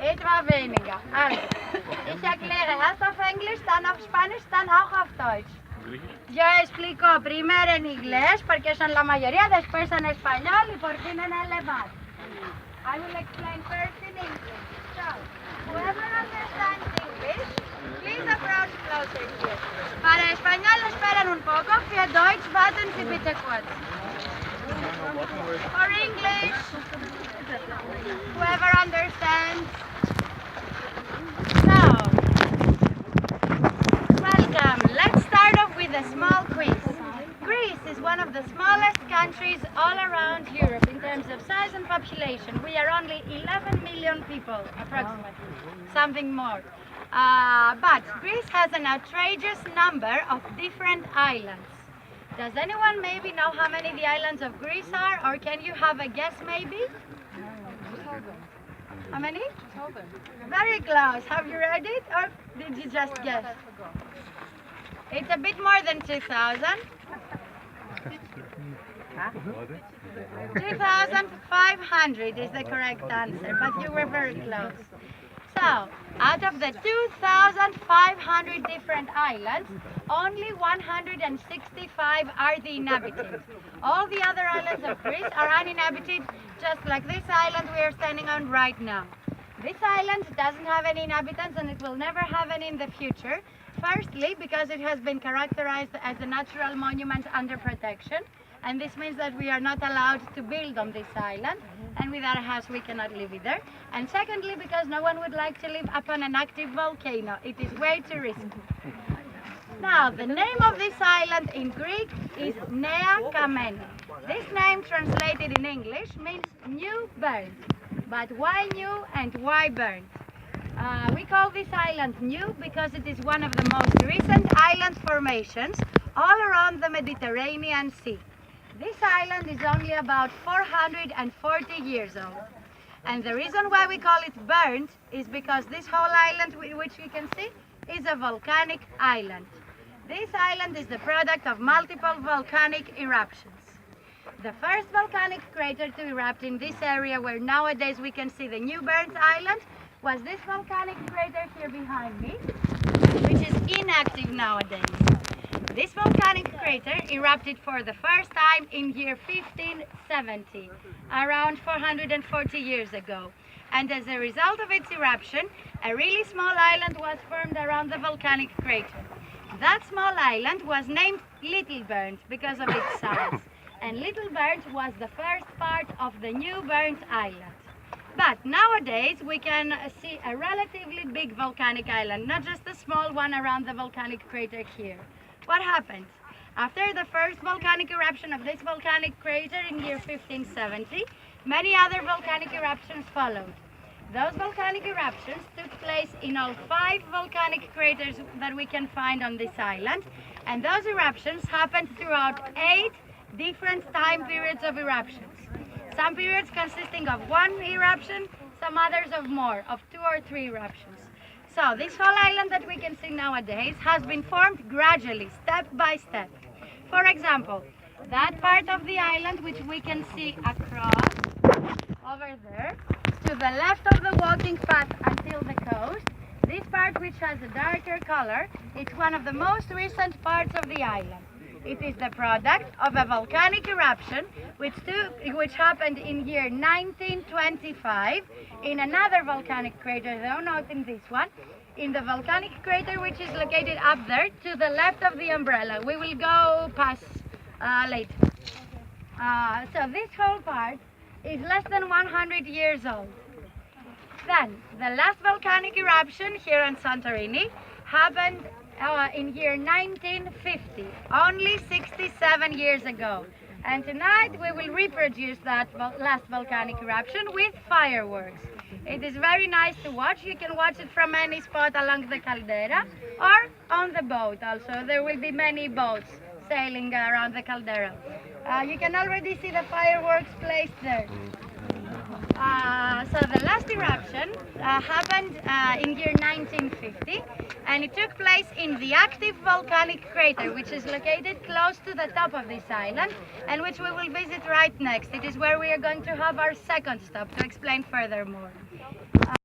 Etwa weniger. Also, ich erkläre erst auf English, dann auf Spanish, dann auch auf Deutsch. Yo explico primero en inglés, porque son la mayoría, después en español y por fin en alemán. I will explain first in English. So, whoever understands English, please approach closer here. Para español esperen un poco, für Deutsch warten Sie bitte kurz. For English, whoever understands. So, welcome. Let's start off with a small quiz. Greece is one of the smallest countries all around Europe in terms of size and population. We are only 11 million people, approximately, something more. But Greece has an outrageous number of different islands. Does anyone maybe know how many the islands of Greece are, or can you have a guess maybe? How many? Very close. Have you read it, or did you just guess? It's a bit more than 2,000. 2,500 is the correct answer, but you were very close. So, out of the 2,500 different islands, only 165 are the inhabited. All the other islands of Greece are uninhabited, just like this island we are standing on right now. This island doesn't have any inhabitants and it will never have any in the future. Firstly, because it has been characterized as a natural monument under protection, and this means that we are not allowed to build on this island, and without a house we cannot live either. And secondly, because no one would like to live upon an active volcano. It is way too risky. Now, the name of this island in Greek is Nea Kameni. This name translated in English means new burnt. But why new and why burnt? We call this island new because it is one of the most recent island formations all around the Mediterranean Sea. This island is only about 440 years old. And the reason why we call it burnt is because this whole island, which you can see, is a volcanic island. This island is the product of multiple volcanic eruptions. The first volcanic crater to erupt in this area where nowadays we can see the new burnt island was this volcanic crater here behind me, which is inactive nowadays. This volcanic crater erupted for the first time in year 1570, around 440 years ago. And as a result of its eruption, a really small island was formed around the volcanic crater. That small island was named Little Burnt because of its size. And Little Burnt was the first part of the new burnt island. But nowadays we can see a relatively big volcanic island, not just a small one around the volcanic crater here. What happened? After the first volcanic eruption of this volcanic crater in year 1570, many other volcanic eruptions followed. Those volcanic eruptions took place in all 5 volcanic craters that we can find on this island, and those eruptions happened throughout 8 different time periods of eruptions. Some periods consisting of 1 eruption, some others of more, of 2 or 3 eruptions. So this whole island that we can see nowadays has been formed gradually, step by step. For example, that part of the island which we can see across over there, to the left of the walking path until the coast, this part which has a darker color, it's one of the most recent parts of the island. It is the product of a volcanic eruption which happened in year 1925 in another volcanic crater, though not in this one, in the volcanic crater which is located up there to the left of the umbrella. We will go past later. So this whole part is less than 100 years old. Then, the last volcanic eruption here in Santorini happened in year 1950, only 67 years ago. And tonight we will reproduce that last volcanic eruption with fireworks. It is very nice to watch. You can watch it from any spot along the caldera or on the boat also. There will be many boats sailing around the caldera. You can already see the fireworks placed there. So the last eruption happened in year 1950, and it took place in the active volcanic crater, which is located close to the top of this island, and which we will visit right next. It is where we are going to have our second stop to explain furthermore.